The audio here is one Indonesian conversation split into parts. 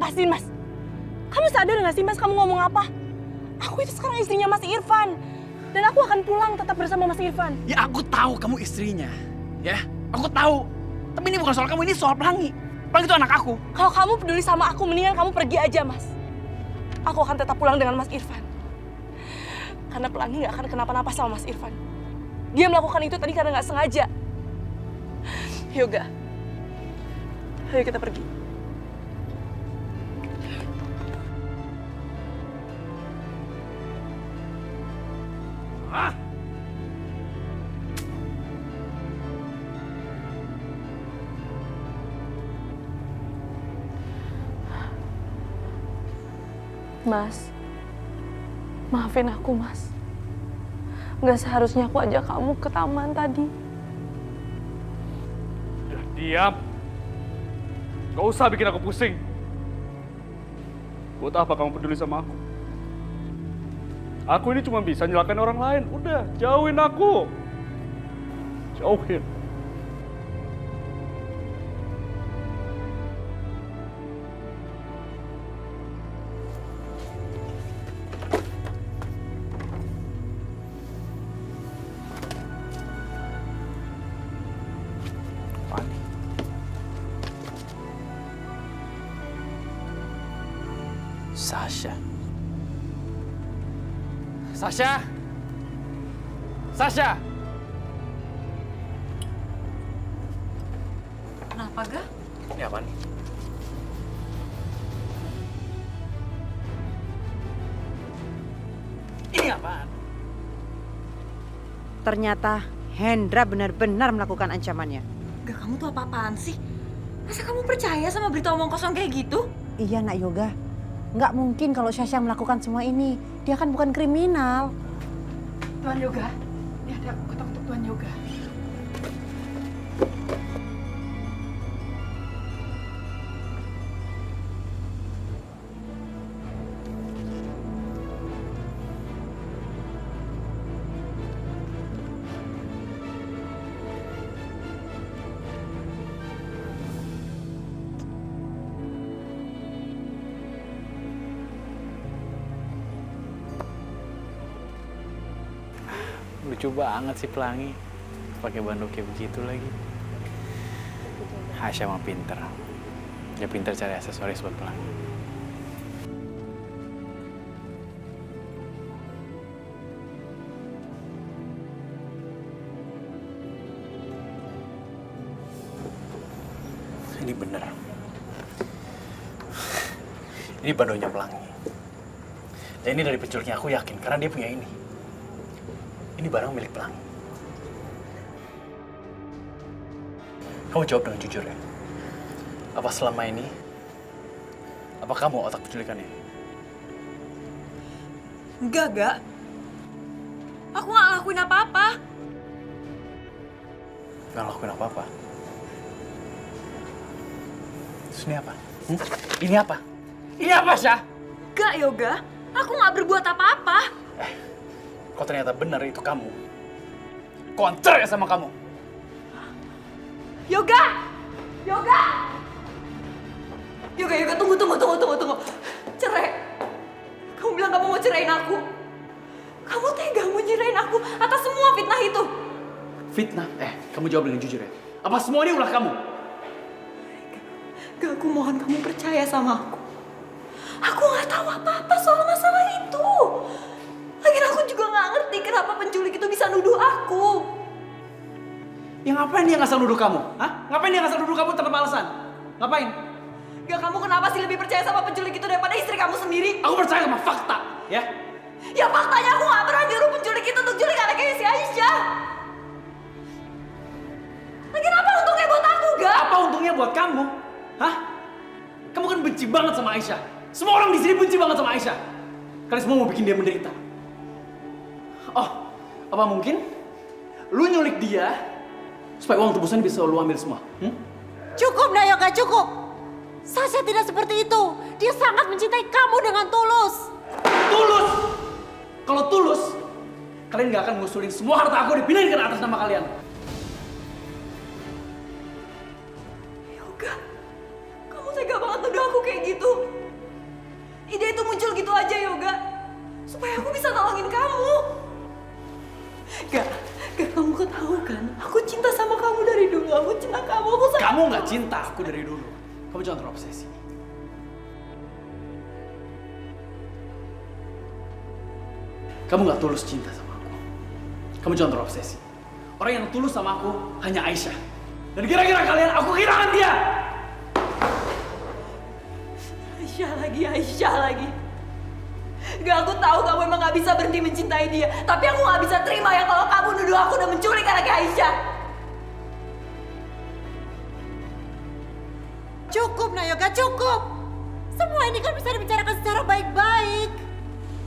lepasin, Mas. Kamu sadar nggak sih, Mas, kamu ngomong apa? Aku itu sekarang istrinya Mas Irfan. Dan aku akan pulang tetap bersama Mas Irfan. Ya aku tahu kamu istrinya. Ya, aku tahu. Tapi ini bukan soal kamu, ini soal Pelangi. Pelangi itu anak aku. Kalau kamu peduli sama aku, mendingan kamu pergi aja, Mas. Aku akan tetap pulang dengan Mas Irfan. Karena Pelangi nggak akan kenapa-napa sama Mas Irfan. Dia melakukan itu tadi karena nggak sengaja. Yoga, ayo kita pergi. Hah? Mas, maafin aku, Mas. Nggak seharusnya aku ajak kamu ke taman tadi. Udah diam. Gak usah bikin aku pusing. Buat apa kamu peduli sama aku? Aku ini cuma bisa nyelakain orang lain. Udah, jauhin aku. Jauhin. Sasha. Sasha. Sasha. Kenapa, Ga? Ini apaan? Ini apaan? Ternyata Hendra benar-benar melakukan ancamannya. Gak, kamu tuh apa-apaan sih? Masa kamu percaya sama berita omong kosong kayak gitu? Iya, Nak Yoga. Nggak mungkin kalau Sasha melakukan semua ini. Dia kan bukan kriminal. Tuan Yoga, ini ada kotak untuk Tuan Yoga. Lucu banget sih Pelangi. Pakai bandung kayak begitu lagi. Hasya mah pinter. Dia pinter cari aksesoris buat Pelangi. Ini bener. Ini bandonya Pelangi. Dan ini dari penculiknya, aku yakin karena dia punya ini. Ini barang milik Pelangi. Kamu jawab dengan jujur ya. Apa selama ini, apa kamu otak penculikannya? Enggak. Aku gak ngelakuin apa-apa. Nggak lakuin apa-apa. Terus ini apa? Ini apa? Ini apa, Syah? Gak, Yoga. Aku gak berbuat apa-apa. Kok ternyata benar itu kamu? Kontra ya sama kamu? Yoga! Yoga, tunggu. Cerai. Kamu bilang kamu mau ceraiin aku. Kamu tega mau nyerahin aku atas semua fitnah itu. Fitnah? Kamu jawab dengan jujur ya. Apa semua ini ulah kamu? Gak, aku mohon kamu percaya sama aku. Aku gak tahu apa-apa soal masalah itu. Lagian aku juga gak ngerti kenapa penculik itu bisa nuduh aku. Ya ngapain dia ngasal nuduh kamu? Hah? Ngapain dia ngasal nuduh kamu tanpa alasan? Ngapain? Gak, kamu kenapa sih lebih percaya sama penculik itu daripada istri kamu sendiri? Aku percaya sama fakta, ya? Ya faktanya aku gak pernah nyuruh penculik itu untuk culik anaknya si Aisyah. Lagian apa untungnya buat aku, Gak? Apa untungnya buat kamu? Hah? Kamu kan benci banget sama Aisyah. Semua orang di sini benci banget sama Aisyah. Kalian semua mau bikin dia menderita. Oh, apa mungkin lu nyulik dia supaya uang tebusan bisa lu ambil semua? Cukup, Nak Yoga, cukup. Sasha tidak seperti itu. Dia sangat mencintai kamu dengan tulus. Tulus! Kalau tulus, kalian gak akan ngusulin semua harta aku dipindahin ke atas nama kalian. Yoga, kamu tega banget nuduh aku kayak gitu. kamu gak tulus cinta sama aku. Kamu cuma terobsesi. Orang yang tulus sama aku hanya Aisyah. Dan kira-kira kalian, aku kehilangan dia. Aisyah lagi. Gak, aku tahu kamu emang gak bisa berhenti mencintai dia. Tapi aku gak bisa terima ya kalau kamu nuduh aku udah menculik anaknya Aisyah. Cukup Nayoga, cukup. Semua ini kan bisa dibicarakan secara baik-baik.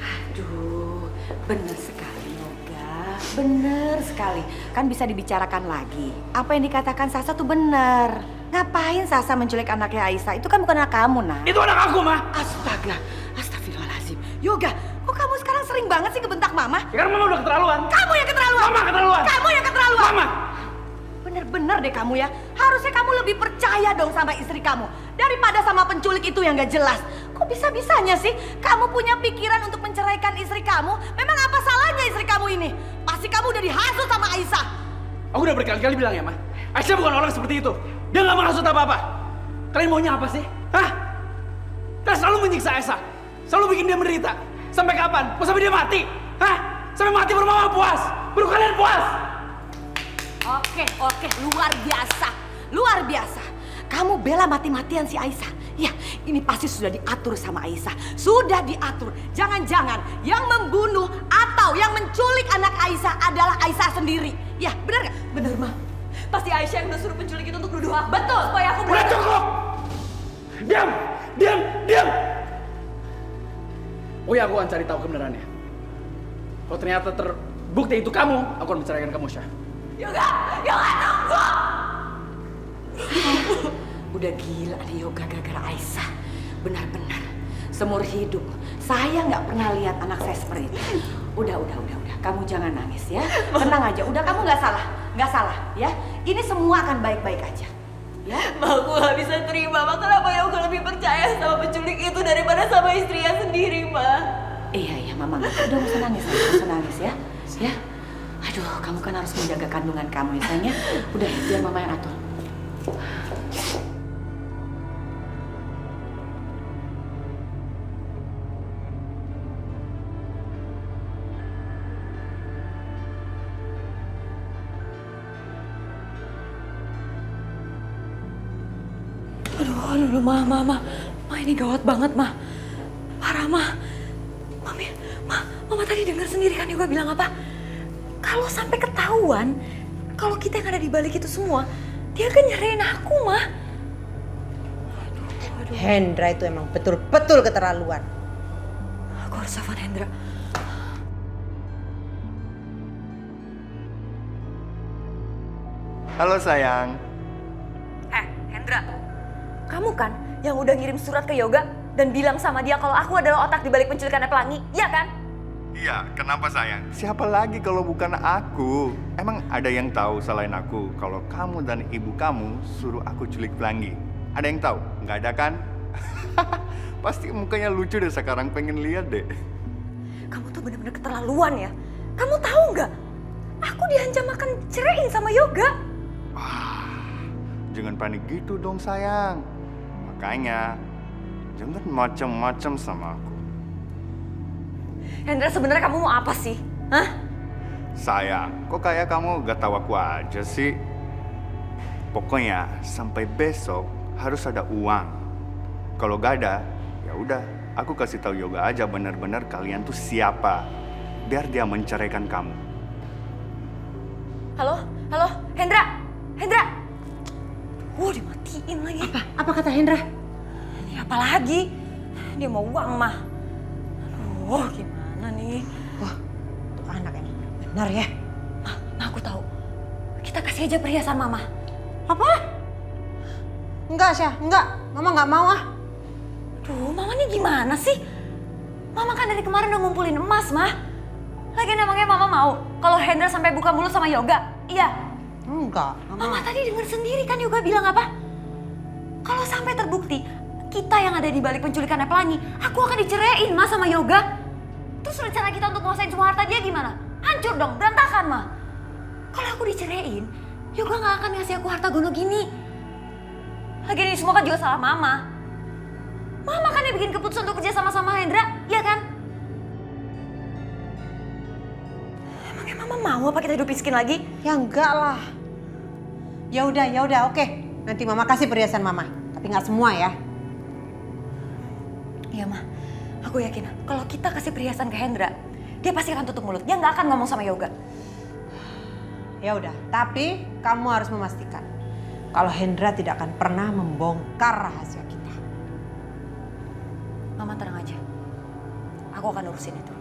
Aduh, bener sekali Yoga, bener sekali. Kan bisa dibicarakan lagi. Apa yang dikatakan Sasa tuh bener. Ngapain Sasa menculik anaknya Aisyah? Itu kan bukan anak kamu, Nak. Itu anak aku, Ma. Astaga, astagfirullahaladzim. Yoga, kok kamu sekarang sering banget sih ngebentak Mama? Ya karena Mama udah keterlaluan. Kamu yang keterlaluan. Mama keterlaluan. Kamu yang keterlaluan. Mama. Bener-bener deh kamu ya. Harusnya kamu lebih percaya dong sama istri kamu daripada sama penculik itu yang gak jelas. Kok bisa-bisanya sih kamu punya pikiran untuk menceraikan istri kamu? Memang apa salahnya istri kamu ini? Pasti kamu udah dihasut sama Aisyah. Aku udah berkali-kali bilang ya, Ma. Aisyah bukan orang seperti itu. Dia gak menghasut apa-apa. Kalian maunya apa sih? Hah? Kalian selalu menyiksa Aisyah. Selalu bikin dia menderita. Sampai kapan? Mau sampai dia mati? Hah? Sampai mati baru Mama puas? Baru kalian puas? Oke, luar biasa. Luar biasa. Kamu bela mati-matian si Aisyah. Ya, ini pasti sudah diatur sama Aisyah. Sudah diatur. Jangan-jangan yang membunuh atau yang menculik anak Aisyah adalah Aisyah sendiri. Ya, benar gak? Bener, Ma. Pasti Aisyah yang udah suruh penculik itu untuk nuduh aku. Betul, supaya aku Udah cukup! Diam! Diam! Diam! Oh ya, aku akan cari tahu kebenarannya. Kalau ternyata terbukti itu kamu, aku akan menceraikan kamu, Syah. Yoga tunggu! Udah gila nih Yoga gara-gara Aisyah. Benar-benar. Seumur hidup saya nggak pernah lihat anak saya seperti itu. Udah. Kamu jangan nangis ya. Tenang aja. Udah, kamu nggak salah ya. Ini semua akan baik-baik aja. Ya. Ma, aku gak bisa terima. Ma, kenapa Yoga lebih percaya sama penculik itu daripada sama istrinya sendiri, Ma? Iya, Mama. Udah nggak usah nangis ya. Ya. Aduh, kamu kan harus menjaga kandungan kamu ya sayangnya. Udah, biar Mama yang atur. Aduh, Ma, ini gawat banget, Ma. Parah, Ma. Mama tadi dengar sendiri kan Yoga bilang apa? Kalau sampai ketahuan, kalau kita yang ada di balik itu semua, dia akan nyerahin aku, Ma. Aduh. Hendra itu emang betul-betul keterlaluan. Aku harus telepon Hendra. Halo sayang. Hendra. Kamu kan yang udah ngirim surat ke Yoga dan bilang sama dia kalau aku adalah otak di balik penculikannya Pelangi, iya kan? Iya, kenapa sayang? Siapa lagi kalau bukan aku? Emang ada yang tahu selain aku kalau kamu dan ibu kamu suruh aku culik Pelangi? Ada yang tahu? Nggak ada kan? Pasti mukanya lucu deh sekarang, pengen lihat deh. Kamu tuh bener-bener keterlaluan ya. Kamu tahu nggak? Aku diancam akan ceraiin sama Yoga. Jangan panik gitu dong sayang. Makanya jangan macam-macam sama aku. Hendra, sebenarnya kamu mau apa sih? Hah? Sayang, kok kayak kamu gak tahu aku aja sih? Pokoknya sampai besok harus ada uang. Kalau gak ada, ya udah, aku kasih tahu Yoga aja benar-benar kalian tuh siapa, biar dia menceraikan kamu. Halo, Hendra. Dimatiin lagi. Apa kata Hendra? Ini apa lagi? Dia mau uang, mah. Aduh, gimana nih? Wah, tuh anak emang benar ya. Ma, aku tahu. Kita kasih aja perhiasan Mama. Apa? Enggak, Syah. Enggak. Mama nggak mau ah. Duh, Mama ini gimana sih? Mama kan dari kemarin udah ngumpulin emas, Mah. Lagian emangnya Mama mau kalau Hendra sampai buka mulut sama Yoga? Iya. Enggak. Mama tadi dengar sendiri kan Yoga bilang apa? Kalau sampai terbukti kita yang ada di balik penculikannya Pelangi, aku akan diceraiin Mas sama Yoga. Terus rencana kita untuk nguasain semua harta dia gimana? Hancur dong, berantakan mah. Kalau aku diceraiin, Yoga nggak akan ngasih aku harta gono gini. Lagian ini semua kan juga salah Mama. Mama kan yang bikin keputusan untuk kerja sama-sama Hendra, iya kan? Mama mau apa kita hidup miskin lagi? Ya enggak lah. Ya udah, oke. Nanti Mama kasih perhiasan Mama, tapi nggak semua ya. Iya, Ma. Aku yakin kalau kita kasih perhiasan ke Hendra, dia pasti akan tutup mulut. Dia nggak akan ngomong sama Yoga. Ya udah, tapi kamu harus memastikan kalau Hendra tidak akan pernah membongkar rahasia kita. Mama tenang aja. Aku akan urusin itu.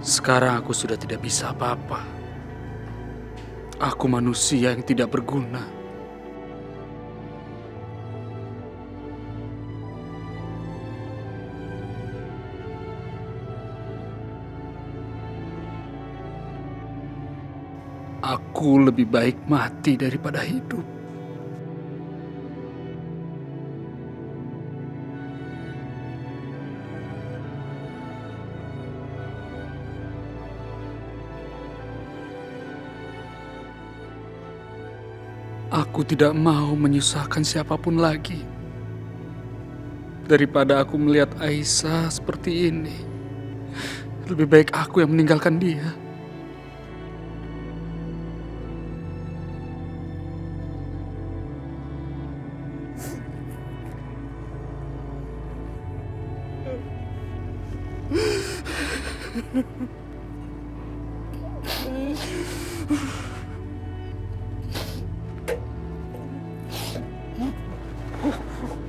Sekarang aku sudah tidak bisa apa-apa. Aku manusia yang tidak berguna. Aku lebih baik mati daripada hidup. Aku tidak mau menyusahkan siapapun lagi. Daripada aku melihat Aisyah seperti ini, lebih baik aku yang meninggalkan dia.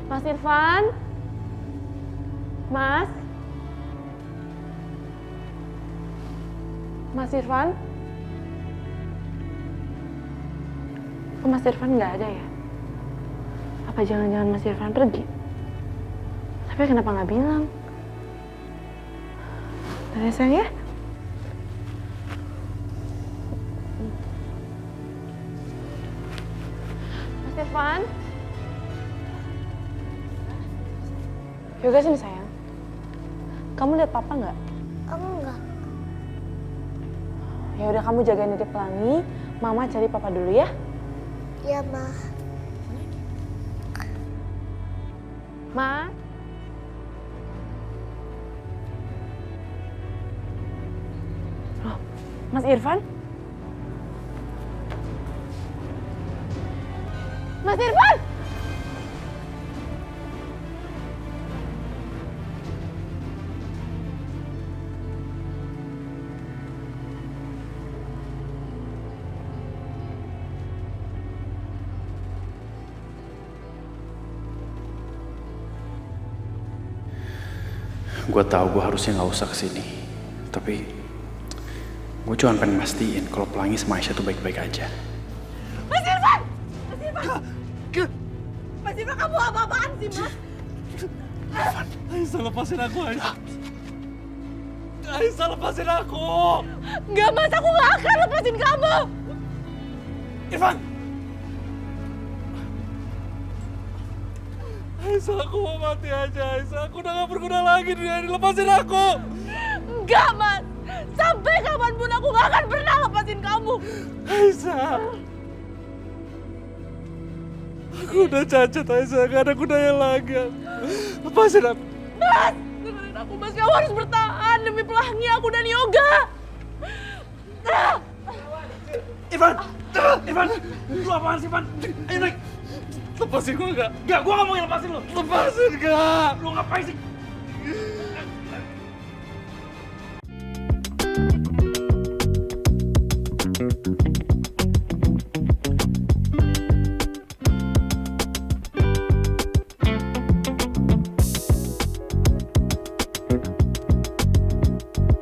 Mas Irfan? Mas? Mas Irfan? Kok Mas Irfan nggak ada ya? Apa jangan-jangan Mas Irfan pergi? Tapi kenapa nggak bilang? Udah sayang ya? Mas Irfan? Yoga sini sayang. Kamu lihat papa nggak? Enggak. Ya udah kamu jagain Dede Pelangi. Mama cari papa dulu ya. Ya, Ma. Ma. Loh, Mas Irfan? Mas Irfan! Gue tahu gue harusnya nggak usah kesini, tapi gue cuma pengen mastiin kalau Pelangi sama Aisyah tuh baik-baik aja. Mas Irfan! Mas Irfan! Mas Irfan, kamu apa-apaan sih, Mas? Irfan, Aisyah lepasin aku, Aisyah. Aisyah lepasin aku. Enggak, Mas, aku nggak akan lepasin kamu. Irfan! Aisyah, aku mau mati aja, Aisyah. Aku udah gak berguna lagi di dunia ini. Lepasin aku! Enggak, Mas. Sampai kapanpun aku nggak akan pernah lepasin kamu. Aisyah! Aku udah cacat, Aisyah. Gak ada gunanya lagi. Lepasin aku. Mas, dengerin aku, Mas. Kamu harus bertahan demi Pelangi aku dan Yoga. Irfan! Irfan! Lu apaan sih, Irfan? Ayo naik! Lepasin gue gak? Gak, gue gak mau lepasin lu. Lepasin gak? Lu ngapain sih?